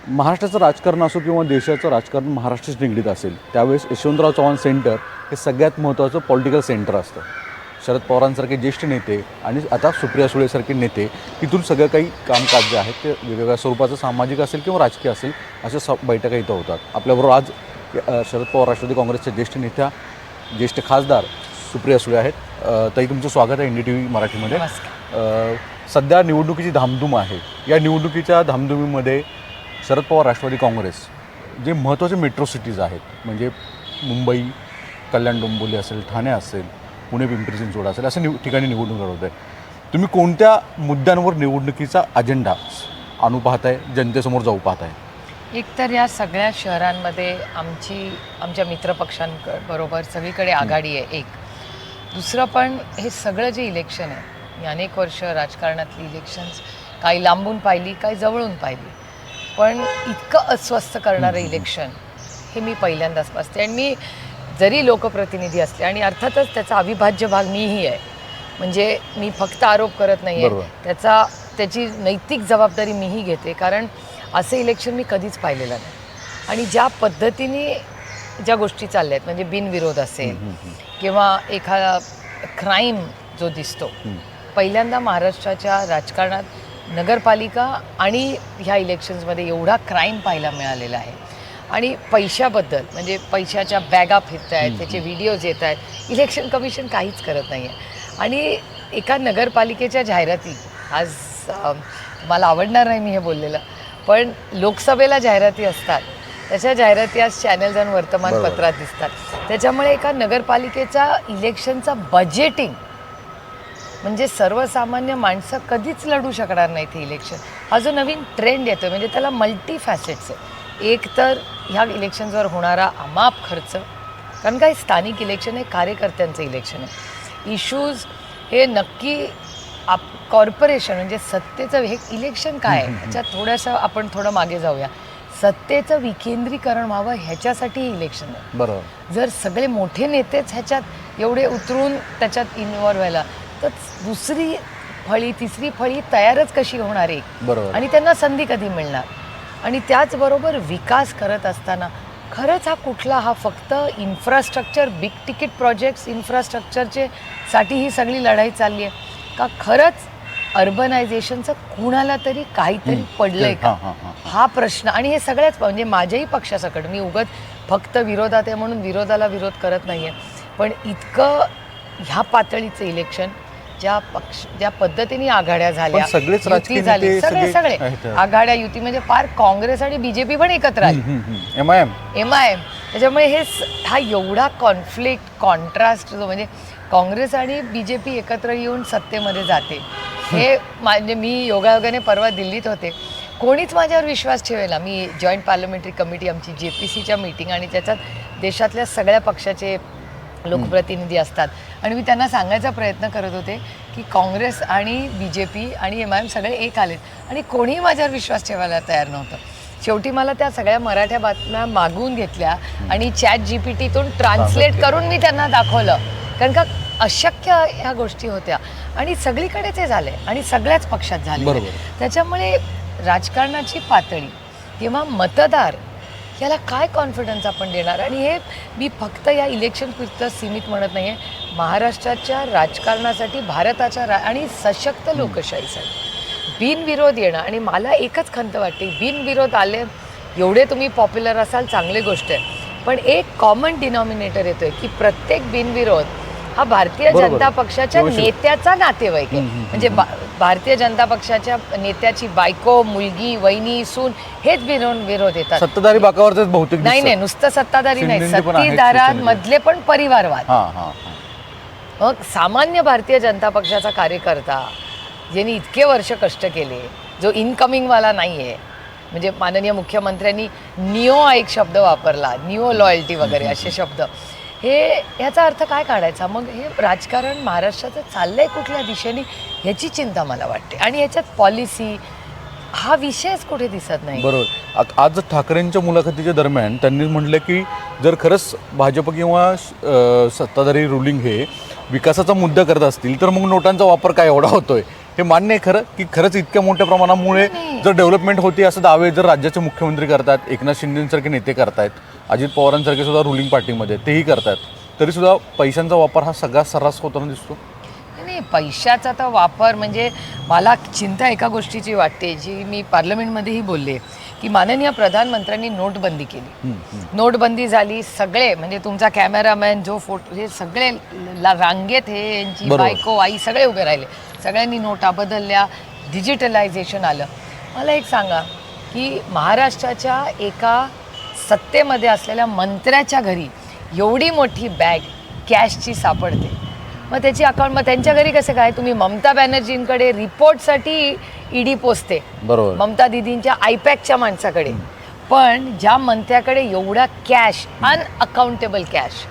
महाराष्ट्राचं राजकारण असो किंवा देशाचं राजकारण महाराष्ट्राशी निगडीत असेल त्यावेळेस यशवंतराव चव्हाण सेंटर हे सगळ्यात महत्त्वाचं पॉलिटिकल सेंटर असतं. शरद पवारांसारखे ज्येष्ठ नेते आणि आता सुप्रिया सुळेसारखे नेते तिथून सगळं काही कामकाज जे आहे ते वेगवेगळ्या स्वरूपाचं सामाजिक असेल किंवा राजकीय असेल अशा बैठका इथं होतात. आपल्याबरोबर आज शरद पवार राष्ट्रवादी काँग्रेसच्या ज्येष्ठ नेत्या ज्येष्ठ खासदार सुप्रिया सुळे आहेत. ताई, तुमचं स्वागत आहे NDTV मराठीमध्ये. सध्या निवडणुकीची धामधूम आहे. या निवडणुकीच्या धामधुमीमध्ये शरद पवार राष्ट्रवादी काँग्रेस जे महत्त्वाचे मेट्रो सिटीज आहेत म्हणजे मुंबई, कल्याण डोंबिवली असेल, ठाणे असेल, पुणे पिंपरी चिंचवड असेल अशा ठिकाणी निवडणूक लढवत आहे. तुम्ही कोणत्या मुद्द्यांवर निवडणुकीचा अजेंडा आणू पाहताय, जनतेसमोर जाऊ पाहताय? एकतर या सगळ्या शहरांमध्ये आमच्या मित्रपक्षांबरोबर सगळीकडे आघाडी आहे. एक दुसरं पण हे सगळं जे इलेक्शन आहे, मी अनेक वर्ष राजकारणातली इलेक्शन्स काही लांबून पाहिली, काही जवळून पाहिली, पण इतकं अस्वस्थ करणारं इलेक्शन हे मी पहिल्यांदाच पाहते. आणि मी जरी लोकप्रतिनिधी असले आणि अर्थातच त्याचा अविभाज्य भाग मीही आहे, म्हणजे मी फक्त आरोप करत नाही आहे, त्याची नैतिक जबाबदारी मीही घेते. कारण असं इलेक्शन मी कधीच पाहिलेलं नाही. आणि ज्या पद्धतीने ज्या गोष्टी चालल्या आहेत म्हणजे बिनविरोध असेल किंवा एखादा क्राईम जो दिसतो, पहिल्यांदा महाराष्ट्राच्या राजकारणात नगरपालिका आणि ह्या इलेक्शन्समध्ये एवढा क्राईम पाहायला मिळालेला आहे. आणि पैशाबद्दल म्हणजे पैशाच्या बॅगा फिरत आहेत, त्याचे व्हिडिओज येत आहेत, इलेक्शन कमिशन काहीच करत नाही आहे. आणि एका नगरपालिकेच्या जाहिराती, आज मला आवडणार नाही मी हे बोललेलं, पण लोकसभेला जाहिराती असतात, त्याच्या जाहिराती आज चॅनल्स आणि वर्तमानपत्रात दिसतात. त्याच्यामुळे एका नगरपालिकेचा इलेक्शनचा बजेटिंग म्हणजे सर्वसामान्य माणसं कधीच लढू शकणार नाहीत हे इलेक्शन. हा जो नवीन ट्रेंड येतो आहे म्हणजे त्याला मल्टी फॅसेट्स आहे. एक तर ह्या इलेक्शन्सवर होणारा अमाप खर्च, कारण काय स्थानिक इलेक्शन हे कार्यकर्त्यांचं इलेक्शन आहे. इश्यूज हे नक्की कॉर्पोरेशन म्हणजे सत्तेचं हे इलेक्शन काय आहे ह्याच्यात आपण थोडं मागे जाऊया. सत्तेचं विकेंद्रीकरण व्हावं ह्याच्यासाठी हे इलेक्शन आहे. बरोबर. जर सगळे मोठे नेतेच ह्याच्यात एवढे उतरून त्याच्यात इन्व्हॉल्व व्हायला तर दुसरी फळी तिसरी फळी तयारच कशी होणार आहे? बरोबर. आणि त्यांना संधी कधी मिळणार? आणि त्याचबरोबर विकास करत असताना खरंच हा फक्त इन्फ्रास्ट्रक्चर बिग तिकीट प्रोजेक्ट्स इन्फ्रास्ट्रक्चरचे साठी ही सगळी लढाई चालली आहे का? खरंच अर्बनायझेशनचं कुणाला तरी काहीतरी पडलंय का? हा प्रश्न. आणि हे सगळ्याच म्हणजे माझ्याही पक्षासकट, मी उगाच फक्त विरोधात आहे म्हणून विरोधाला विरोध करत नाही आहे, पण इतकं ह्या पातळीचं इलेक्शन ज्या पद्धतीने आघाड्या झाल्या, युती झाली, सगळे आघाड्या युती म्हणजे फार काँग्रेस आणि BJP पण एकत्र आली, MIM. त्याच्यामुळे हा एवढा कॉन्फ्लिक्ट कॉन्ट्रास्ट जो म्हणजे काँग्रेस आणि BJP एकत्र येऊन सत्तेमध्ये जाते हे म्हणजे मी योगायोगाने परवा दिल्लीत होते, कोणीच माझ्यावर विश्वास ठेवेना. मी जॉईंट पार्लमेंटरी कमिटी आमची JPCच्या मीटिंग आणि त्याच्यात देशातल्या सगळ्या पक्षाचे लोकप्रतिनिधी असतात आणि मी त्यांना सांगायचा प्रयत्न करत होते की काँग्रेस आणि BJP आणि MIM सगळे एक आलेत आणि कोणीही माझ्यावर विश्वास ठेवायला तयार नव्हतं. शेवटी मला त्या सगळ्या मराठ्या बातम्या मागवून घेतल्या आणि ChatGPTतून ट्रान्सलेट करून मी त्यांना दाखवलं, कारण का अशक्य ह्या गोष्टी होत्या आणि सगळीकडेच हे झाले आणि सगळ्याच पक्षात झाले. त्याच्यामुळे राजकारणाची पातळी किंवा मतदार याला काय कॉन्फिडन्स आपण देणार? आणि हे मी फक्त या इलेक्शन पुरतं सीमित म्हणत नाही आहे, महाराष्ट्राच्या राजकारणासाठी भारताच्या आणि सशक्त लोकशाहीसाठी बिनविरोध येणं. आणि मला एकच खंत वाटते, बिनविरोध आले एवढे तुम्ही पॉप्युलर असाल चांगली गोष्ट आहे, पण एक कॉमन डिनॉमिनेटर येतोय की प्रत्येक बिनविरोध हा भारतीय जनता पक्षाच्या नेत्याचा नातेवाईक आहे. म्हणजे भारतीय जनता पक्षाच्या नेत्याची बायको, मुलगी, वहिनी, सून हेच विरोध येतात. सत्ताधारी बाकावरच बहुतेक नाही, नुसतं सत्ताधारी नाही, सत्ताधाऱ्यांमधले पण परिवारवाद. मग सामान्य भारतीय जनता पक्षाचा कार्यकर्ता ज्यांनी इतके वर्ष कष्ट केले, जो इनकमिंगवाला नाही आहे, म्हणजे माननीय मुख्यमंत्र्यांनी निओ हा एक शब्द वापरला, निओ लॉयल्टी वगैरे असे शब्द, ह्याचा अर्थ काय काढायचा? मग हे राजकारण महाराष्ट्राचं चाललंय कुठल्या दिशेने ह्याची चिंता मला वाटते. आणि ह्याच्यात पॉलिसी हा विषयच कुठे दिसत नाही. बरोबर. आज ठाकरेंच्या मुलाखतीच्या दरम्यान त्यांनी म्हटलं की जर खरंच भाजप किंवा सत्ताधारी रुलिंग हे विकासाचा मुद्दा करत असतील तर मग नोटांचा वापर काय एवढा होतोय हे मान्य आहे खरं की खरंच इतक्या मोठ्या प्रमाणामुळे नाही. जर डेव्हलपमेंट होती असे दावे जर राज्याचे मुख्यमंत्री करतात, एकनाथ शिंदेसारखे नेते करतायत, अजित पवारांसारखे सुद्धा रुलिंग पार्टीमध्ये तेही करतात, तरी सुद्धा पैशांचा वापर हा सगळ्यात सर्रास होताना दिसतो. नाही, पैशाचा तर वापर म्हणजे मला चिंता एका गोष्टीची वाटते, जी मी पार्लमेंटमध्येही बोलले, की माननीय प्रधानमंत्र्यांनी नोटबंदी केली. नोटबंदी झाली, सगळे म्हणजे तुमचा कॅमेरामॅन जो फोटो हे सगळे रांगेत हे यांची बरोबर. बायको आई सगळे उभे राहिले, सगळ्यांनी नोटा बदलल्या, डिजिटलायझेशन आलं. मला एक सांगा की महाराष्ट्राच्या एका सत्तेमध्ये असलेल्या मंत्र्याच्या घरी एवढी मोठी बॅग कॅशची सापडते, मग त्याची अकाउंट, मग त्यांच्या घरी कसं काय? तुम्ही ममता बॅनर्जींकडे रिपोर्टसाठी ईडी पोचते, बरोबर. ममता दिदींच्या आयपॅकच्या माणसाकडे, पण ज्या मंत्र्याकडे एवढा कॅश, अनअकाउंटेबल कॅश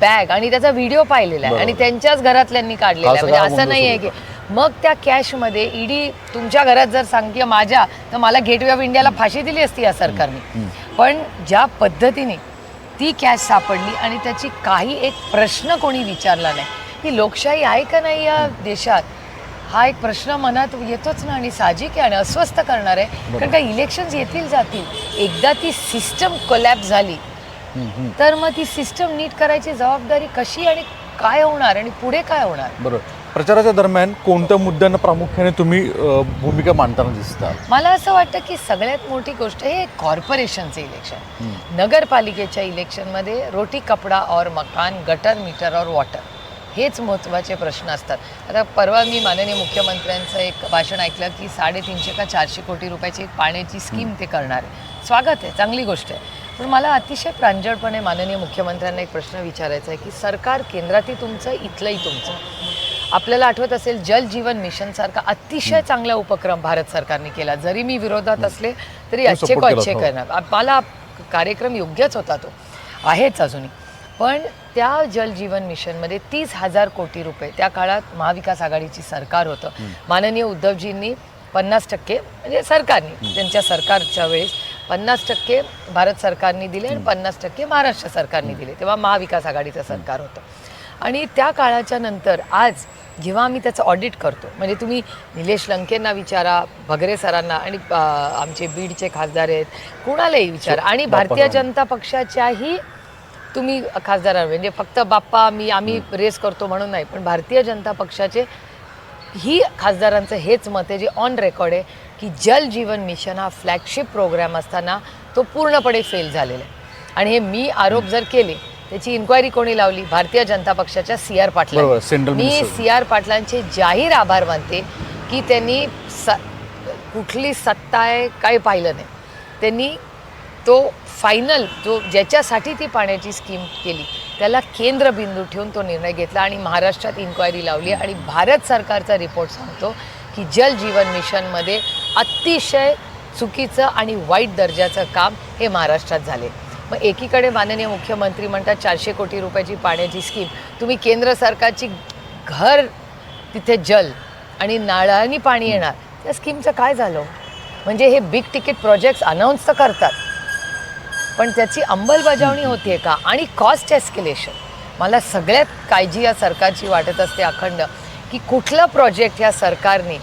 बॅग, आणि त्याचा व्हिडिओ पाहिलेला आहे बरोबर. आणि त्यांच्याच घरातल्यांनी काढलेला आहे, हा म्हणजे सगळा असं गोंधळ नाही आहे सुरू की मग त्या कॅशमध्ये ईडी तुमच्या घरात जर सांगते माझ्या, तर मला गेटवे ऑफ इंडियाला फाशी दिली असती या सरकारने. पण ज्या पद्धतीने ती कॅश सापडली आणि त्याची काही एक प्रश्न कोणी विचारला नाही, ही लोकशाही आहे का नाही या देशात, हा एक प्रश्न मनात येतोच ना. आणि साहजिक आहे आणि अस्वस्थ करणार आहे, कारण का इलेक्शन्स येतील जातील, एकदा ती सिस्टम कोलॅप्स झाली तर मग ती सिस्टम नीट करायची जबाबदारी कशी आणि काय होणार आणि पुढे काय होणार. बरोबर. प्रचाराच्या दरम्यान कोणत्या मुद्द्यांना प्रामुख्याने तुम्ही भूमिका मांडताना दिसता? मला असं वाटतं की सगळ्यात मोठी गोष्ट हे कॉर्पोरेशनचं इलेक्शन. नगरपालिकेच्या इलेक्शनमध्ये रोटी कपडा और मकान, गटर मीटर और वॉटर, हेच महत्त्वाचे प्रश्न असतात. आता परवा मी माननीय मुख्यमंत्र्यांचं एक भाषण ऐकलं की 350 का 400 कोटी रुपयाची एक पाण्याची स्कीम ते करणार आहे. स्वागत आहे, चांगली गोष्ट आहे. पण मला अतिशय प्रांजळपणे माननीय मुख्यमंत्र्यांना एक प्रश्न विचारायचा आहे की सरकार केंद्रातही तुमचं, इथलंही तुमचं. आपल्याला आठवत असेल जल जीवन मिशनसारखा अतिशय चांगला उपक्रम भारत सरकारने केला, जरी मी विरोधात असले तरी अच्छे को अच्छे करणार, मला कार्यक्रम योग्यच होता, तो आहेच अजूनही. पण त्या जल जीवन मिशनमध्ये 30,000 कोटी रुपये त्या काळात महाविकास आघाडीची सरकार होतं, माननीय उद्धवजींनी 50% म्हणजे सरकारने त्यांच्या सरकारच्या वेळेस 50% भारत सरकारने दिले आणि 50% महाराष्ट्र सरकारने दिले, तेव्हा महाविकास आघाडीचं सरकार होतं. आणि त्या काळाच्या नंतर आज जेव्हा आम्ही त्याचं ऑडिट करतो, म्हणजे तुम्ही निलेश लंकेंना विचारा, भगरे सरांना, आणि आमचे बीडचे खासदार आहेत, कुणालाही विचारा, आणि भारतीय जनता पक्षाच्याही तुम्ही खासदार, म्हणजे फक्त बाप्पा आम्ही रेस करतो म्हणून नाही, पण भारतीय जनता पक्षाचे ही खासदारांचं हेच मत आहे, जे ऑन रेकॉर्ड आहे, की जल जीवन मिशन हा फ्लॅगशिप प्रोग्राम असताना तो पूर्णपणे फेल झालेला आहे. आणि हे मी आरोप जर केले, त्याची इन्क्वायरी कोणी लावली? भारतीय जनता पक्षाच्या CR पाटलांनी. मी CR पाटलांचे जाहीर आभार मानते की त्यांनी कुठली सत्ता आहे काही पाहिलं नाही, त्यांनी तो फायनल जो ज्याच्यासाठी ती पाण्याची स्कीम केली त्याला केंद्रबिंदू ठेवून तो निर्णय घेतला आणि महाराष्ट्रात इन्क्वायरी लावली. आणि भारत सरकारचा रिपोर्ट सांगतो की जल जीवन मिशनमध्ये अतिशय चुकीचं आणि वाईट दर्जाचं काम हे महाराष्ट्रात झाले. मग एकीकडे माननीय मुख्यमंत्री म्हणतात 400 कोटी रुपयाची पाण्याची स्कीम, तुम्ही केंद्र सरकारची घर तिथे जल आणि नाळांनी पाणी येणार, त्या स्कीमचं काय झालं? म्हणजे हे बिग तिकीट प्रोजेक्ट्स अनाऊन्स तर करतात, पण त्याची अंमलबजावणी होते का? आणि कॉस्ट एस्केलेशन, मला सगळ्यात काळजी या सरकारची वाटत असते अखंड, की कुठलं प्रोजेक्ट या सरकारने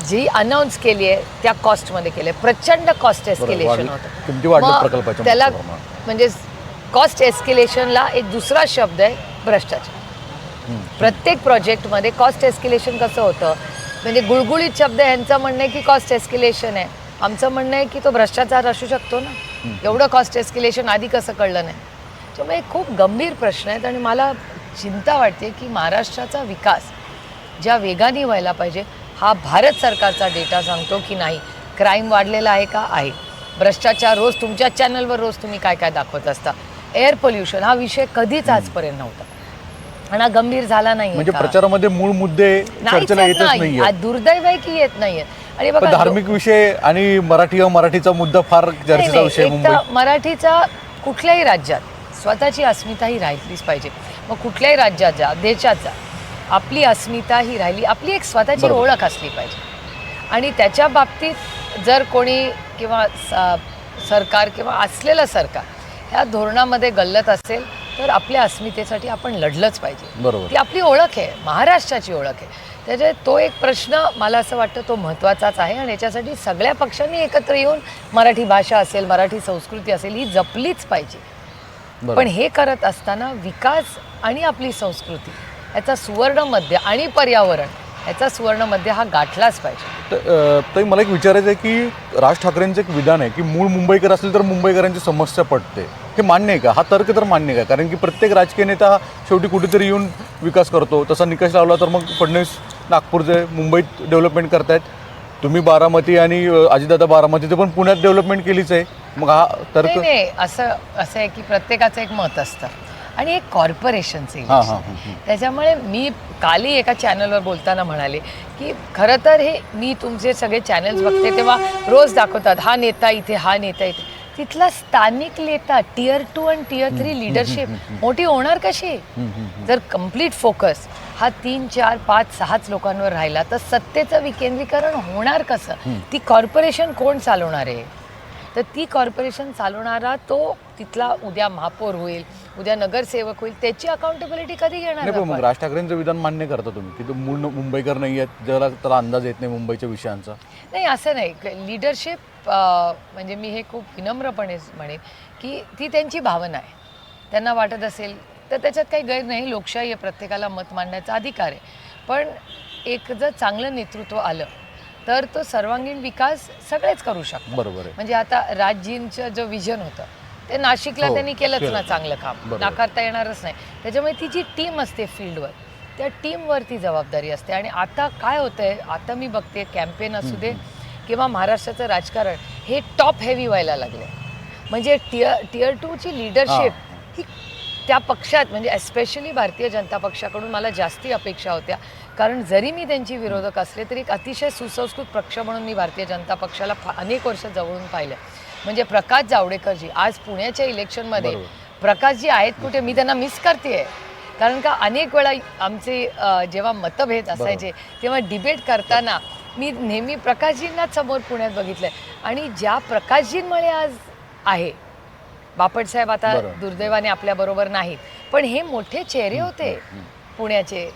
जी अनाऊन्स केली आहे त्या कॉस्टमध्ये केले, प्रचंड कॉस्ट एस्केलेशन होतं. त्याला म्हणजे कॉस्ट एस्केलेशनला एक दुसरा शब्द आहे भ्रष्टाचार. प्रत्येक प्रोजेक्टमध्ये कॉस्ट एस्केलेशन कसं होतं, म्हणजे गुळगुळीत शब्द ह्यांचं म्हणणं आहे की कॉस्ट एस्केलेशन आहे, आमचं म्हणणं आहे की तो भ्रष्टाचार असू शकतो ना. एवढं कॉस्ट एस्केलेशन आधी कसं कळलं नाही? त्यामुळे खूप गंभीर प्रश्न आहेत आणि मला चिंता वाटते की महाराष्ट्राचा विकास ज्या वेगाने व्हायला पाहिजे हा भारत सरकारचा डेटा सांगतो की नाही. क्राईम वाढलेला आहे का? आहे. भ्रष्टाचार रोज तुमच्या चॅनलवर रोज तुम्ही काय काय दाखवत असता. एअर पोल्युशन हा विषय कधीच आजपर्यंत नव्हता आणि हा गंभीर झाला नाही. म्हणजे प्रचारामध्ये मूळ मुद्दे चर्चेला येतच नाहीये. दुर्दैव आहे की येत नाहीये. आणि बघा धार्मिक विषय आणि मराठीचा मुद्दा फार चर्चेचा विषय. मुंबई मराठीचा कुठल्याही राज्यात स्वतःची अस्मिता ही राहिलीच पाहिजे. मग कुठल्याही राज्याच्या देशाचा आपली अस्मिता ही राहिली, आपली एक स्वतःची ओळख असली पाहिजे. आणि त्याच्या बाबतीत जर कोणी किंवा सरकार किंवा असलेलं सरकार ह्या धोरणामध्ये गल्लत असेल तर आपल्या अस्मितेसाठी आपण लढलंच पाहिजे. ती आपली ओळख आहे, महाराष्ट्राची ओळख आहे. त्याच्यात तो एक प्रश्न मला असं वाटतं तो महत्त्वाचाच आहे आणि याच्यासाठी सगळ्या पक्षांनी एकत्र येऊन मराठी भाषा असेल, मराठी संस्कृती असेल ही जपलीच पाहिजे. पण हे करत असताना विकास आणि आपली संस्कृती याचा सुवर्ण मध्य आणि पर्यावरण याचा सुवर्ण मध्य हा गाठलाच पाहिजे. तर मला एक विचारायचं आहे की राज ठाकरेंचं एक विधान आहे की मूळ मुंबईकर असेल तर मुंबईकरांची समस्या पडते, हे मान्य आहे का? हा तर्क तर मान्य आहे का? कारण की प्रत्येक राजकीय नेता हा शेवटी कुठेतरी येऊन विकास करतो. तसा निकष लावला तर मग फडणवीस नागपूरचे मुंबईत डेव्हलपमेंट करतायत, तुम्ही बारामती आणि अजितदादा बारामतीचे पण पुण्यात डेव्हलपमेंट केलीच आहे. मग हा तर्क नाही असं आहे की प्रत्येकाचं एक मत असतं आणि एक कॉर्पोरेशनचं इलेक्शन. त्याच्यामुळे मी कालही एका चॅनलवर बोलताना म्हणाले की खरं तर हे मी तुमचे सगळे चॅनल्स बघते तेव्हा रोज दाखवतात हा नेता इथे, हा नेता इथे. तिथला स्थानिक नेता टियर 2 आणि टियर 3 लिडरशिप मोठी होणार कशी? जर कम्प्लीट फोकस हा 3, 4, 5, 6 लोकांवर राहिला तर सत्तेचं विकेंद्रीकरण होणार कसं? ती कॉर्पोरेशन कोण चालवणार आहे? तर ती कॉर्पोरेशन चालवणारा तो तिथला उद्या महापौर होईल, उद्या नगरसेवक होईल, त्याची अकाउंटेबिलिटी कधी घेणार? नाही, पण मग राज ठाकरेंचं विधान मान्य करता तुम्ही की तो मूळ मुंबईकर नाही आहेत, ज्याला त्याला अंदाज येत नाही मुंबईच्या विषयांचा? नाही असं नाही. लिडरशिप म्हणजे मी हे खूप विनम्रपणे म्हणेन की ती त्यांची भावना आहे. त्यांना वाटत असेल तर त्याच्यात काही गैर नाही. लोकशाही आहे, प्रत्येकाला मत मांडण्याचा अधिकार आहे. पण एक जर चांगलं नेतृत्व आलं तर तो सर्वांगीण विकास सगळेच करू शकतात. बरोबर आहे. म्हणजे आता राजजींचं जो विजन होतं ते नाशिकला त्यांनी केलंच ना चांगलं काम, नाकारता येणारच नाही. त्याच्यामुळे ती जी टीम असते फील्डवर त्या टीमवरती जबाबदारी असते. आणि आता काय होतंय, आता मी बघते कॅम्पेन असू दे किंवा महाराष्ट्राचं राजकारण हे टॉप हेवी व्हायला लागले. म्हणजे टियर 2ची लिडरशिप ही त्या पक्षात म्हणजे एस्पेशली भारतीय जनता पक्षाकडून मला जास्ती अपेक्षा होत्या. कारण जरी मी त्यांची विरोधक असले तरी एक अतिशय सुसंस्कृत पक्ष म्हणून मी भारतीय जनता पक्षाला अनेक वर्ष जवळून पाहिलं. म्हणजे प्रकाश जावडेकरजी आज पुण्याच्या इलेक्शनमध्ये प्रकाशजी आहेत कुठे? मी त्यांना मिस करते. कारण का अनेक वेळा आमचे जेव्हा मतभेद असायचे तेव्हा डिबेट करताना मी नेहमी प्रकाशजींनाच समोर पुण्यात बघितलं आहे. आणि ज्या प्रकाशजींमुळे आज आहे, बापटसाहेब आता दुर्दैवाने आपल्याबरोबर नाहीत, पण हे मोठे चेहरे होते पुण्याचे.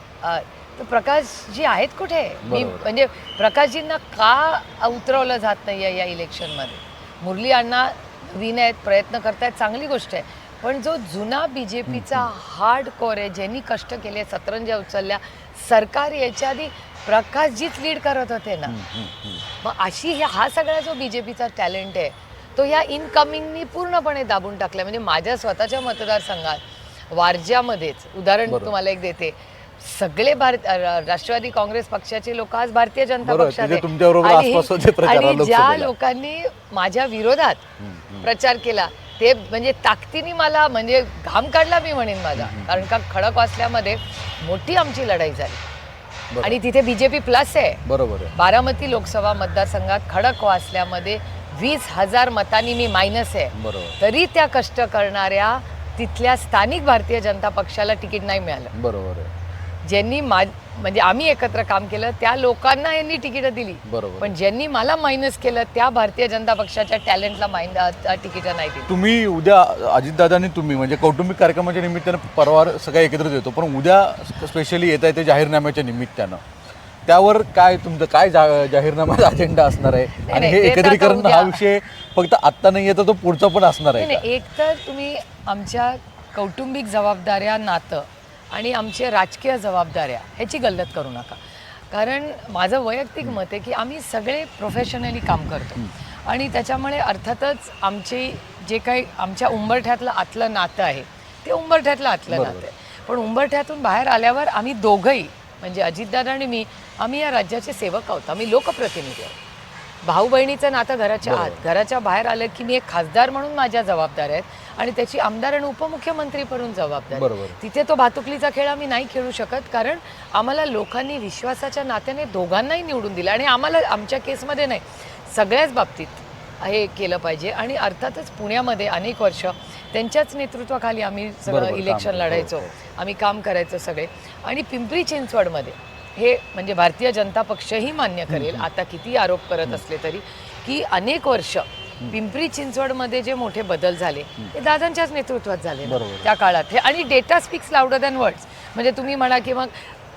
तर प्रकाशजी आहेत कुठे? मी म्हणजे प्रकाशजींना का उतरवलं जात नाही आहे या इलेक्शनमध्ये? मुरली अण्णा नवीन आहेत, प्रयत्न करतायत, चांगली गोष्ट आहे. पण जो जुना BJPचा हार्ड कोर आहे, ज्यांनी कष्ट केले, सतरंज्या उचलल्या, सरकार याच्या आधी प्रकाशजीच लीड करत होते ना. मग अशी हा सगळा जो BJPचा टॅलेंट आहे तो या इनकमिंगनी पूर्णपणे दाबून टाकला. म्हणजे माझ्या स्वतःच्या मतदारसंघात वारज्यामध्येच उदाहरण तुम्हाला एक देते. सगळे राष्ट्रवादी काँग्रेस पक्षाचे लोक आज भारतीय जनता पक्षात आणि ज्या लोकांनी माझ्या विरोधात प्रचार केला ते म्हणजे ताकदीने मला म्हणजे घाम काढला मी म्हणेन माझा. कारण का खडकवासल्यामध्ये मोठी आमची लढाई झाली आणि तिथे BJP प्लस आहे. बरोबर आहे. बारामती लोकसभा मतदारसंघात खडकवासल्यामध्ये 20,000 मतांनी मी मायनस आहे. तरी त्या कष्ट करणाऱ्या तिथल्या स्थानिक भारतीय जनता पक्षाला तिकीट नाही मिळालं. बरोबर आहे. ज्यांनी म्हणजे आम्ही एकत्र काम केलं त्या लोकांना यांनी तिकीटं दिली. पण ज्यांनी मला मायनस केलं त्या भारतीय जनता पक्षाच्या टॅलेंटला तिकीटं नाही दिली. तुम्ही उद्या अजितदादांनी तुम्ही म्हणजे कौटुंबिक कार्यक्रमाच्या निमित्तानं परवार सगळ्या एकत्रित येतो, पण उद्या स्पेशली येत आहे ते जाहीरनाम्याच्या निमित्तानं, त्यावर काय तुमचं काय जाहीरनाम्याचा अजेंडा असणार आहे? आणि हे एकत्रीकरण हा विषय फक्त आत्ता नाही आहे तर तो पुढचा पण असणार आहे? एक तर तुम्ही आमच्या कौटुंबिक जबाबदाऱ्या, नातं आणि आमच्या राजकीय जबाबदाऱ्या ह्याची गल्लत करू नका. कारण माझं वैयक्तिक मत आहे की आम्ही सगळे प्रोफेशनली काम करतो आणि त्याच्यामुळे अर्थातच आमचे जे काही आमच्या उंबरठ्यातलं आतलं नातं आहे ते उंबरठ्यातलं आतलं नातं आहे. पण उंबरठ्यातून बाहेर आल्यावर आम्ही दोघंही म्हणजे अजितदादा आणि मी आम्ही या राज्याचे सेवक आहोत, आम्ही लोकप्रतिनिधी आहोत. भाऊ बहिणीचं नातं घराच्या आत, घराच्या बाहेर आलं की मी एक खासदार म्हणून माझ्या जबाबदाऱ्या आहेत आणि त्याची आमदार आणि उपमुख्यमंत्री म्हणून जबाबदारी. तिथे तो भातुकलीचा खेळ आम्ही नाही खेळू शकत. कारण आम्हाला लोकांनी विश्वासाच्या नात्याने दोघांनाही निवडून दिलं आणि आम्हाला आमच्या केसमध्ये नाही सगळ्याच बाबतीत हे केलं पाहिजे. आणि अर्थातच पुण्यामध्ये अनेक वर्ष त्यांच्याच नेतृत्वाखाली आम्ही सगळं इलेक्शन लढायचो, आम्ही काम करायचो सगळे. आणि पिंपरी चिंचवडमध्ये हे म्हणजे भारतीय जनता पक्षही मान्य करेल आता किती आरोप करत असले तरी की अनेक वर्ष पिंपरी चिंचवडमध्ये जे मोठे बदल झाले ते दादांच्याच नेतृत्वात झाले त्या काळात. हे आणि data speaks louder than words. म्हणजे तुम्ही म्हणा की मग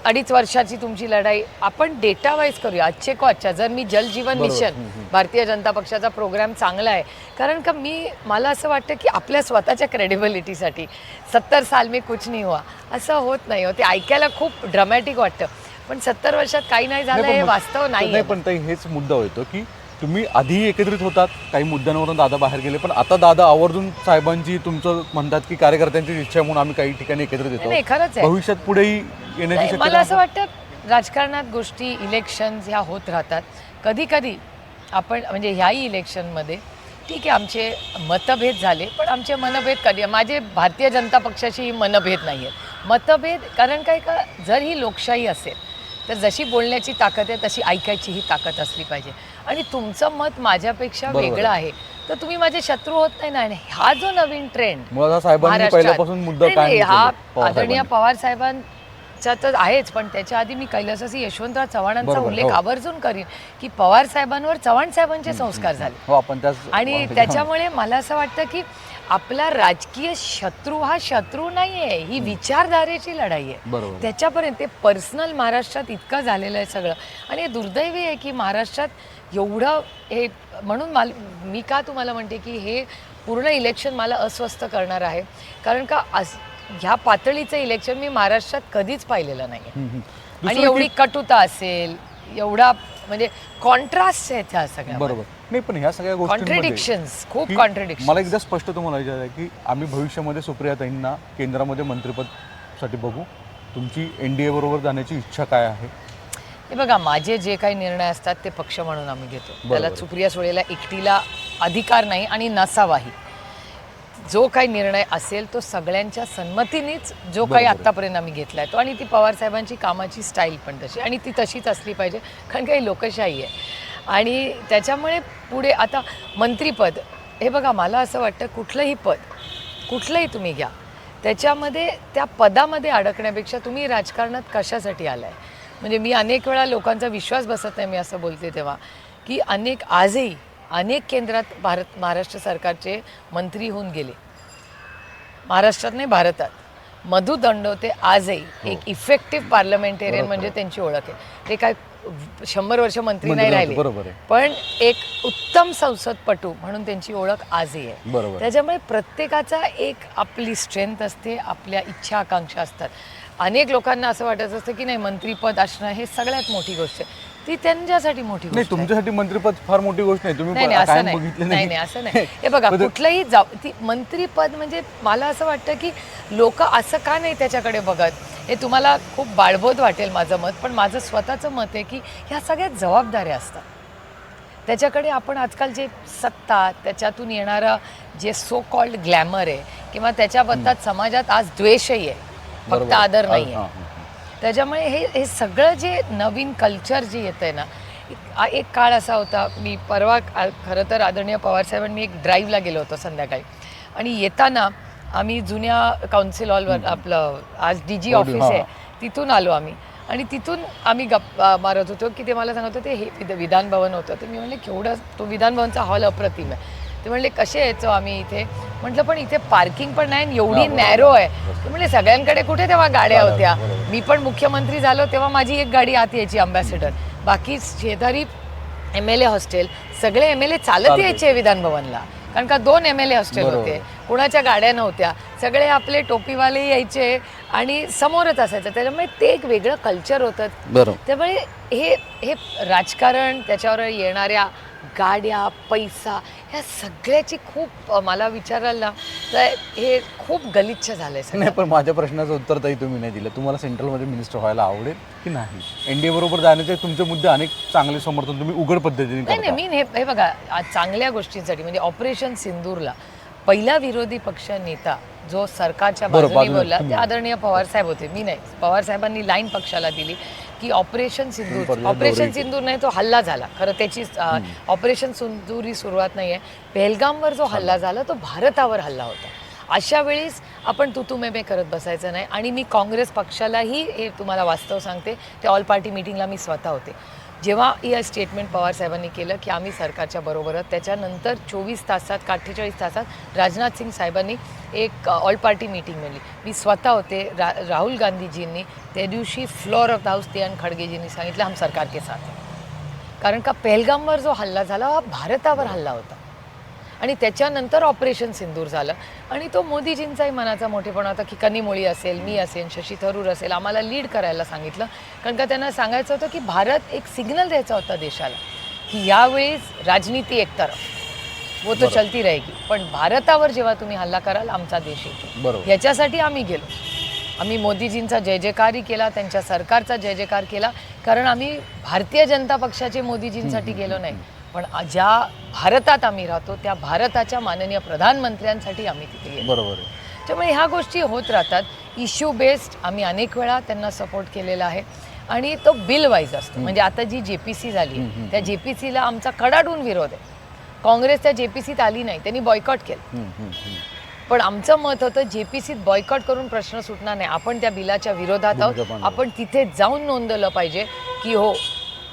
2.5 वर्षाची तुमची लढाई आपण डेटा वाईज करूया. अच्छे को अच्छा. जर मी जल जीवन मिशन भारतीय जनता पक्षाचा प्रोग्राम चांगला आहे, कारण का मला असं वाटतं की आपल्या स्वतःच्या क्रेडिबिलिटीसाठी 70 साल में कुछ नहीं हुआ असं होत नाही. ते ऐकायला खूप ड्रामॅटिक वाटतं, पण 70 वर्षात काही नाही झालं हे वास्तव नाही. पण ताई हेच मुद्दा होतो की तुम्ही आधी एकत्रित होतात, काही मुद्द्यांवरून दादा बाहेर गेले, पण आता दादा आवर्जून साहेबांची तुमचं म्हणतात की कार्यकर्त्यांची इच्छा म्हणून आम्ही काही ठिकाणी एकत्रित येतो. नाही, खरंच आहे. भविष्यात पुढेही येण्याची शक्यता मला असं वाटतं राजकारणात गोष्टी इलेक्शन्स ह्या होत राहतात. कधी कधी आपण म्हणजे ह्याही इलेक्शनमध्ये ठीक आहे आमचे मतभेद झाले, पण आमचे मनभेद कधी माझे भारतीय जनता पक्षाशी मनभेद नाही आहेत. मतभेद कारण काय का जर ही लोकशाही असेल तर जशी बोलण्याची ताकद आहे तशी ऐकायचीही ताकद असली पाहिजे. आणि तुमचं मत माझ्यापेक्षा वेगळं आहे तर तुम्ही माझे शत्रू होत नाही ना. आणि हा जो नवीन ट्रेंड पहिल्यापासून मुद्दा हा आदरणीय पवार साहेबांचा तर आहेच, पण त्याच्या आधी मी कैलासवासी यशवंतराव चव्हाणांचा उल्लेख आवर्जून करीन की पवार साहेबांवर चव्हाण साहेबांचे संस्कार झाले. आणि त्याच्यामुळे मला असं वाटतं की आपला राजकीय शत्रू हा शत्रू नाही आहे, ही विचारधारेची लढाई आहे. त्याच्यापर्यंत ते पर्सनल महाराष्ट्रात इतकं झालेलं आहे सगळं. आणि हे दुर्दैवी आहे की महाराष्ट्रात एवढं हे म्हणून मी का तुम्हाला म्हणते की हे पूर्ण इलेक्शन मला अस्वस्थ करणार आहे, कारण का ह्या पातळीचं इलेक्शन मी महाराष्ट्रात कधीच पाहिलेलं नाही. आणि एवढी कटुता असेल, एवढा म्हणजे कॉन्ट्रास्ट आहेत ह्या सगळ्या. बरोबर. नाही, पण ह्या सगळ्या कॉन्ट्रडिक्शन्स खूप कॉन्ट्रडिक्शन. मला एकदा स्पष्ट तुम्हाला विचारायचं आहे की आम्ही भविष्यामध्ये सुप्रियाताईंना केंद्रामध्ये मंत्रिपदसाठी बघू. तुमची NDA बरोबर जाण्याची इच्छा काय आहे? हे बघा, माझे जे काही निर्णय असतात ते पक्ष म्हणून आम्ही घेतो. त्याला सुप्रिया सुळेला एकटीला अधिकार नाही आणि नसावाही. जो काही निर्णय असेल तो सगळ्यांच्या संमतीनेच जो काही आत्तापर्यंत आम्ही घेतला आहे तो. आणि ती पवारसाहेबांची कामाची स्टाईल पण तशी, आणि ती तशीच असली पाहिजे, कारण काही लोकशाही आहे. आणि त्याच्यामुळे पुढे आता मंत्रिपद हे बघा, मला असं वाटतं कुठलंही तुम्ही घ्या, त्याच्यामध्ये त्या पदामध्ये अडकण्यापेक्षा तुम्ही राजकारणात कशासाठी आलाय. म्हणजे मी अनेक वेळा लोकांचा विश्वास बसत नाही मी असं बोलते तेव्हा, की आजही अनेक केंद्रात महाराष्ट्र सरकारचे मंत्री होऊन गेले. महाराष्ट्रात नाही, भारतात. मधु दंडोते आजही एक इफेक्टिव्ह पार्लमेंटेरियन म्हणजे त्यांची ओळख आहे. ते काय 100 वर्ष मंत्री नाही राहिले, पण एक उत्तम संसदपटू म्हणून त्यांची ओळख आजही आहे. त्याच्यामुळे प्रत्येकाचा एक आपली स्ट्रेंथ असते, आपल्या इच्छा आकांक्षा असतात. अनेक लोकांना असं वाटत असतं की नाही मंत्रीपद असणं हे सगळ्यात मोठी गोष्ट आहे. ती त्यांच्यासाठी मोठी गोष्ट आहे. तुमच्यासाठी मंत्रिपद फार मोठी गोष्ट नाही. तुम्ही नाही असं नाही. हे बघा, कुठलंही ती मंत्रीपद म्हणजे मला असं वाटतं की लोक असं का नाही त्याच्याकडे बघत. हे तुम्हाला खूप बाळबोध वाटेल माझं मत, पण माझं स्वतःचं मत आहे की ह्या सगळ्यात जबाबदाऱ्या असतात. त्याच्याकडे आपण आजकाल जे सत्ता, त्याच्यातून येणारं जे सो कॉल्ड ग्लॅमर आहे किंवा त्याच्याबद्दल समाजात आज द्वेषही आहे, फक्त आदर नाही आहे. त्याच्यामुळे हे सगळं जे नवीन कल्चर जे येतं आहे ना, एक काळ असा होता. मी परवा खरं तर आदरणीय पवारसाहेबांनी एक ड्राईव्हला गेलो होतो संध्याकाळी, आणि येताना आम्ही जुन्या काउन्सिल हॉलवर आपलं आज DG ऑफिस आहे तिथून आलो आम्ही. आणि तिथून आम्ही गप्पा मारत होतो की ते मला सांगत होते हे विधान भवन होतं. तर मी म्हणले केवढं तो विधान भवनचा हॉल अप्रतिम आहे. ते म्हणले कसे यायचो आम्ही इथे. म्हटलं पण इथे पार्किंग पण नाही, एवढी नॅरो आहे. ते म्हणले सगळ्यांकडे कुठे तेव्हा गाड्या होत्या. मी पण मुख्यमंत्री झालो तेव्हा माझी एक गाडी आत यायची अँबॅसेडर. बाकी शेजारी MLA हॉस्टेल, सगळे MLA चालत यायचे विधान भवनला, कारण का 2 MLA हॉस्टेल होते, कुणाच्या गाड्या नव्हत्या. सगळे आपले टोपीवाले यायचे आणि समोरच असायचं. त्याच्यामुळे ते एक वेगळं कल्चर होतं. त्यामुळे हे राजकारण, त्याच्यावर येणाऱ्या गाड्या, पैसा, ह्या सगळ्याची खूप मला विचारायला तर हे खूप गलिच्छ झालंय. नाही, पण माझ्या प्रश्नाचं उत्तर ताई तुम्ही नाही दिलं. तुम्हाला सेंट्रलमध्ये मिनिस्टर व्हायला आवडेल की नाही? NDA बरोबर जाण्याचे तुमचे मुद्दे अनेक चांगले समर्थन तुम्ही उघड पद्धतीने करता. नाही, मी हे बघा, चांगल्या गोष्टींसाठी म्हणजे ऑपरेशन सिंदूरला पहिला विरोधी पक्ष नेता जो सरकारच्या बाजूने बोलला ते आदरणीय पवार साहेब होते, मी नाही. पवार साहेबांनी लाईन पक्षाला दिली की ऑपरेशन सिंदूर नाही, तो हल्ला झाला. खरं त्याची ऑपरेशन सिंदूर ही सुरुवात नाही आहे. पहलगामवर जो हल्ला झाला तो भारतावर हल्ला होता. अशा वेळीस आपण तुतुमेमे करत बसायचं नाही. आणि मी काँग्रेस पक्षालाही हे तुम्हाला वास्तव सांगते, ते ऑल पार्टी मिटिंगला मी स्वतः होते. जेव्हा हे स्टेटमेंट पवार साहेबांनी केलं की आम्ही सरकारच्या बरोबरच, त्याच्यानंतर 24 तासात का 48 तासात राजनाथ सिंग साहेबांनी एक ऑल पार्टी मीटिंग मिळली. मी स्वतः होते, राहुल गांधीजींनी त्या दिवशी फ्लोअर ऑफ द हाऊस ते आणि खडगेजींनी सांगितलं हम सरकार के साथ है. कारण का पहलगामवर जो हल्ला झाला हा भारतावर हल्ला होता आणि त्याच्यानंतर ऑपरेशन सिंदूर झालं आणि तो मोदीजींचाही मनाचा मोठेपणा होता की कनिमोळी असेल, मी असेल, शशी थरूर असेल, आम्हाला लीड करायला सांगितलं. कारण का त्यांना सांगायचं होतं की भारत एक सिग्नल द्यायचा होता देशाला की यावेळेस राजनीती एकतरफ वो तो चलती रहेगी, पण भारतावर जेव्हा तुम्ही हल्ला कराल आमचा देश येतो. याच्यासाठी आम्ही गेलो. आम्ही मोदीजींचा जय जयकारही केला, त्यांच्या सरकारचा जय जयकार केला, कारण आम्ही भारतीय जनता पक्षाचे मोदीजींसाठी गेलो नाही, पण ज्या भारतात आम्ही राहतो त्या भारताच्या माननीय प्रधानमंत्र्यांसाठी आम्ही तिथे गेलो. बरोबर आहे. त्यामुळे ह्या गोष्टी होत राहतात. इश्यू बेस्ड आम्ही अनेक वेळा त्यांना सपोर्ट केलेला आहे आणि तो बिल वाईज असतो. म्हणजे आता जी JPC झाली त्या JPCला आमचा कडाडून विरोध आहे. काँग्रेस त्या JPCत आली नाही, त्यांनी बॉयकॉट केलं. पण आमचं मत होतं JPCत बॉयकॉट करून प्रश्न सुटणार नाही, आपण त्या बिलाच्या विरोधात आहोत, आपण तिथे जाऊन नोंदवलं पाहिजे की हो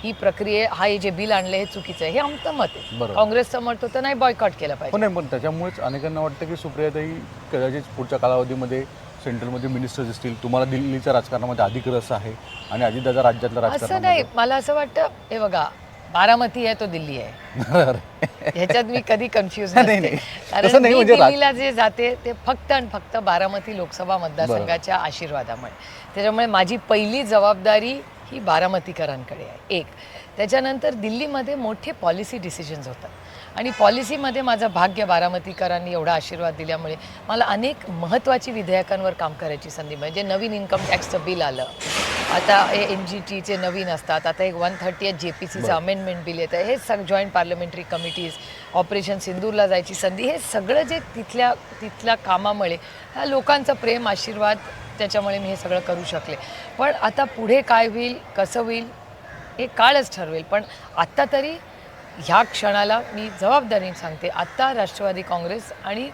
ही प्रक्रिया, हा हे जे बिल आणलं हे चुकीचं आहे, हे आमचं मत आहे. काँग्रेसचं मत होतं नाही बॉयकॉट केलं पाहिजे. पण त्याच्यामुळेच अनेकांना वाटतं की सुप्रियाताई कदाचित पुढच्या कालावधीमध्ये सेंट्रलमध्ये मिनिस्टर दिसतील. तुम्हाला दिल्लीच्या राजकारणामध्ये अधिक रस आहे आणि अजितदादा राज्यातल्या असं राजकारणात नाही, मला असं वाटतं हे बघा, बारामती आहे तो दिल्ली आहे, ह्याच्यात मी कधी कन्फ्युज नसते. कारण मी दिल्लीला जे जाते ते फक्त आणि फक्त बारामती लोकसभा मतदारसंघाच्या आशीर्वादामुळे. त्याच्यामुळे माझी पहिली जबाबदारी ही बारामतीकरांकडे आहे. एक, त्याच्यानंतर दिल्लीमध्ये मोठे पॉलिसी डिसिजन्स होतात आणि पॉलिसीमध्ये माझं भाग्य, बारामतीकरांनी एवढा आशीर्वाद दिल्यामुळे मला अनेक महत्त्वाची विधेयकांवर काम करायची संधी मिळते. नवीन इन्कम टॅक्सचं बिल आलं, आता हे NGTचे नवीन असतात, आता एक 130th JPCचं अमेंडमेंट बिल येतं, हे जॉईंट पार्लमेंटरी कमिटीज, ऑपरेशन सिंदूरला जायची संधी, हे सगळं जे तिथल्या कामामुळे ह्या लोकांचं प्रेम, आशीर्वाद, त्याच्यामुळे मी हे सगळं करू शकले. पण आता पुढे काय होईल, कसं होईल हे काळच ठरवेल. पण आत्ता तरी ह्या क्षणाला मी जबाबदारीने सांगते, आत्ता राष्ट्रवादी काँग्रेस आणि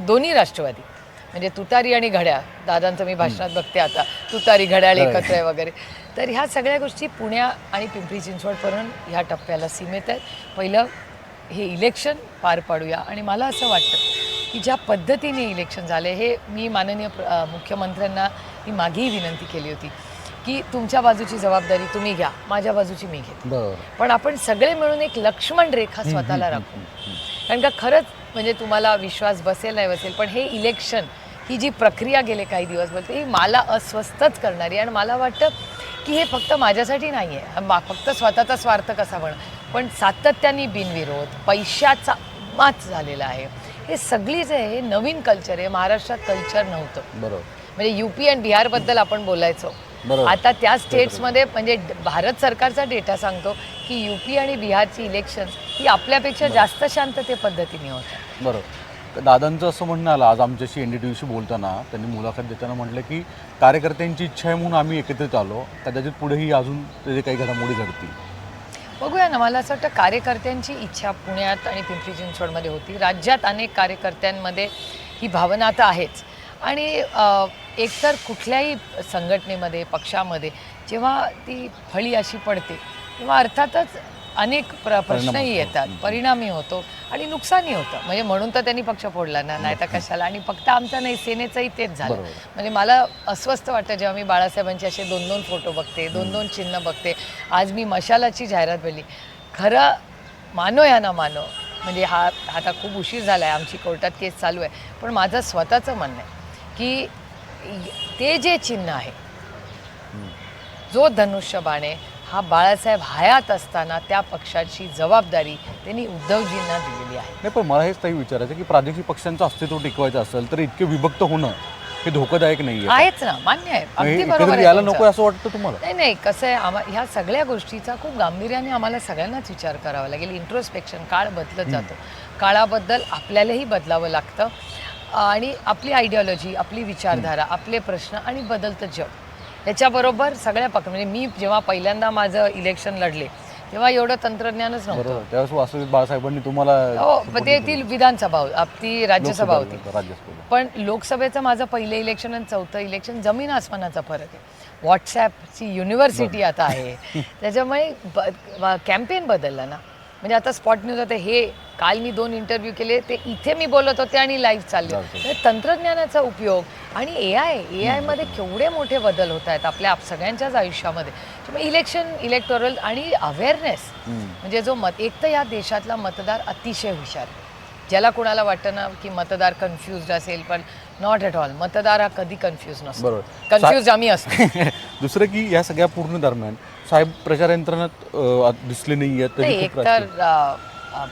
दोन्ही राष्ट्रवादी म्हणजे तुतारी आणि घड्याळ, दादांचं मी भाषणात बघते आता तुतारी घड्याळ एकत्र आहे वगैरे, तर ह्या सगळ्या गोष्टी पुण्या आणि पिंपरी चिंचवडपर्यंत ह्या टप्प्याला सीमित आहेत. पहिलं हे इलेक्शन पार पाडूया आणि मला असं वाटतं की ज्या पद्धतीने इलेक्शन झाले, हे मी माननीय मुख्यमंत्र्यांना ही मागेही विनंती केली होती की तुमच्या बाजूची जबाबदारी तुम्ही घ्या, माझ्या बाजूची मी घेते, पण आपण सगळे मिळून एक लक्ष्मण रेखा स्वतःला राखू. कारण का खरंच म्हणजे तुम्हाला विश्वास बसेल नाही बसेल, पण हे इलेक्शन, ही जी प्रक्रिया गेले काही दिवस बोलते, ही मला अस्वस्थच करणारी. आणि मला वाटतं की हे फक्त माझ्यासाठी नाही आहे, फक्त स्वतःचा स्वार्थ कसा पण सातत्याने बिनविरोध पैशाचा माच झालेला आहे. हे सगळी जे आहे हे नवीन कल्चर आहे, महाराष्ट्रात कल्चर नव्हतं. बरोबर. म्हणजे UP आणि बिहारबद्दल आपण बोलायचो, आता त्या स्टेट्समध्ये म्हणजे भारत सरकारचा डेटा सांगतो की UP आणि बिहारची इलेक्शन ही आपल्यापेक्षा जास्त शांतते पद्धतीने होतात. बरोबर. दादांचं असं म्हणणं आलं आज आमच्याशी NDTVशी बोलताना, त्यांनी मुलाखत देताना म्हटलं की कार्यकर्त्यांची इच्छा आहे म्हणून आम्ही एकत्रित आलो, कदाचित पुढेही अजून ते काही घडामोडी घडतील. बघूया ना. मला असं वाटतं कार्यकर्त्यांची इच्छा पुण्यात आणि पिंपरी चिंचवडमध्ये होती, राज्यात अनेक कार्यकर्त्यांमध्ये ही भावना आता आहेच. आणि एकतर कुठल्याही संघटनेमध्ये, पक्षामध्ये जेव्हा ती फळी अशी पडते तेव्हा अर्थातच अनेक प्रश्नही येतात, परिणामही होतो आणि नुकसानही होतं. म्हणजे म्हणून तर त्यांनी पक्ष फोडला ना, नाही तर कशाला. आणि फक्त आमचा नाही, सेनेचंही तेच झालं. म्हणजे मला अस्वस्थ वाटतं जेव्हा मी बाळासाहेबांचे असे 2-2 फोटो बघते, 2-2 चिन्ह बघते. आज मी मशालाची जाहिरात बघली. खरं मानो या ना मानो, म्हणजे हा आता खूप उशीर झाला आहे, आमची कोर्टात केस चालू आहे, पण माझं स्वतःचं म्हणणं आहे की ते जे चिन्ह आहे, जो धनुष्यबाण आहे, हा बाळासाहेब हयात असताना त्या पक्षाची जबाबदारी त्यांनी उद्धवजींना दिलेली आहे. नाही, पण मला हेच काही विचारायचं की प्रादेशिक पक्षांचं अस्तित्व टिकवायचं असेल तर इतके विभक्त होणं हे धोकादायक नाही आहेच ना. मान्य आहे, अगदी बरोबर यायला नको असं वाटतं तुम्हाला? नाही, कसं आहे, ह्या सगळ्या गोष्टीचा खूप गांभीर्याने आम्हाला सगळ्यांनाच विचार करावा लागेल. इंट्रोस्पेक्शन, काळ बदलत जातो, काळाबद्दल आपल्यालाही बदलावं लागतं आणि आपली आयडिओलॉजी, आपली विचारधारा, आपले प्रश्न आणि बदलतं जग याच्याबरोबर सगळ्या म्हणजे मी जेव्हा पहिल्यांदा माझं इलेक्शन लढले तेव्हा एवढं तंत्रज्ञानच नव्हतं. त्यावेळेस वास्तविक बाळासाहेबांनी तुम्हाला ते ती विधानसभा ती राज्यसभा होती, पण लोकसभेचं माझं पहिलं इलेक्शन आणि चौथं इलेक्शन जमीन आसमानाचा फरक आहे. व्हॉट्सॲपची युनिव्हर्सिटी आता आहे. त्याच्यामुळे कॅम्पेन बदललं ना. म्हणजे आता स्पॉट न्यूज आता हे काल मी 2 इंटरव्ह्यू केले, ते इथे मी बोलत होते आणि लाईव्ह चालले. तर तंत्रज्ञानाचा उपयोग आणि ए आयमध्ये केवढे मोठे बदल होत आहेत आपल्या सगळ्यांच्याच आयुष्यामध्ये. त्यामुळे इलेक्टोरल आणि अवेअरनेस म्हणजे जो एक तर या देशातला मतदार अतिशय हुशार आहे. ज्याला कोणाला वाटतं ना की मतदार कन्फ्युज्ड असेल, पण नॉट एट ऑल. मतदार हा कधी कन्फ्यूज नसतो. बरोबर. कन्फ्यूज आम्ही असतो. दुसरं की या सगळ्या पूर्ण दरम्यान साहेब प्रचार यंत्रणात दिसले नाही आहेत. एक तर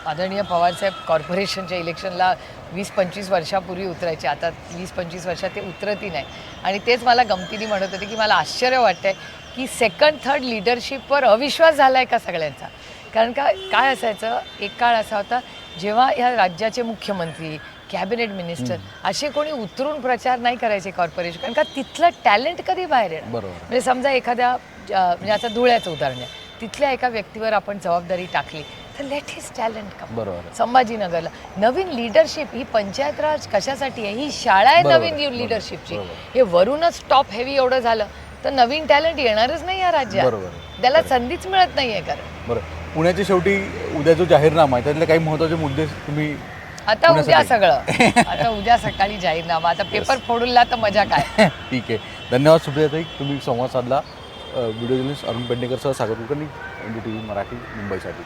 आदरणीय पवारसाहेब कॉर्पोरेशनच्या इलेक्शनला 20-25 वर्षापूर्वी उतरायचे. आता 20-25 वर्षात ते उतरतही नाही. आणि तेच मला गमतीने म्हणत होते की मला आश्चर्य वाटतंय की सेकंड थर्ड लिडरशिपवर अविश्वास झाला आहे का सगळ्यांचा. कारण का काय असायचं, एक काळ असा होता जेव्हा ह्या राज्याचे मुख्यमंत्री, कॅबिनेट मिनिस्टर असे कोणी उतरून प्रचार नाही करायचे कॉर्पोरेशन. कारण का तिथलं टॅलेंट कधी बाहेर येणार. म्हणजे समजा एखाद्या म्हणजे आता धुळ्याचं उदाहरण आहे, तिथल्या एका व्यक्तीवर आपण जबाबदारी टाकली तर लेट हिज टॅलेंट कम. बरोबर. संभाजीनगरला नवीन लिडरशिप, ही पंचायत राज कशासाठी आहे, ही शाळा आहे नवीन लिडरशिपची. हे वरूनच टॉप हेवी एवढं झालं तर नवीन टॅलेंट येणारच नाही या राज्यात. त्याला संधीच मिळत नाहीये. कारण बरं, पुण्याच्या शेवटी उद्या जो जाहीरनामा आहे त्यातले काही महत्त्वाचे मुद्दे तुम्ही आता उद्या सगळं आता उद्या सकाळी जाहीरनामा. आता पेपर फोडूनला तर मजा काय. ठीक आहे. धन्यवाद सुप्रियाताई, तुम्ही संवाद साधला. व्हिडिओ जर्नलिस्ट अरुण पेडणेकर सह सागर कुलकर्णी, NDTV मराठी, मुंबईसाठी.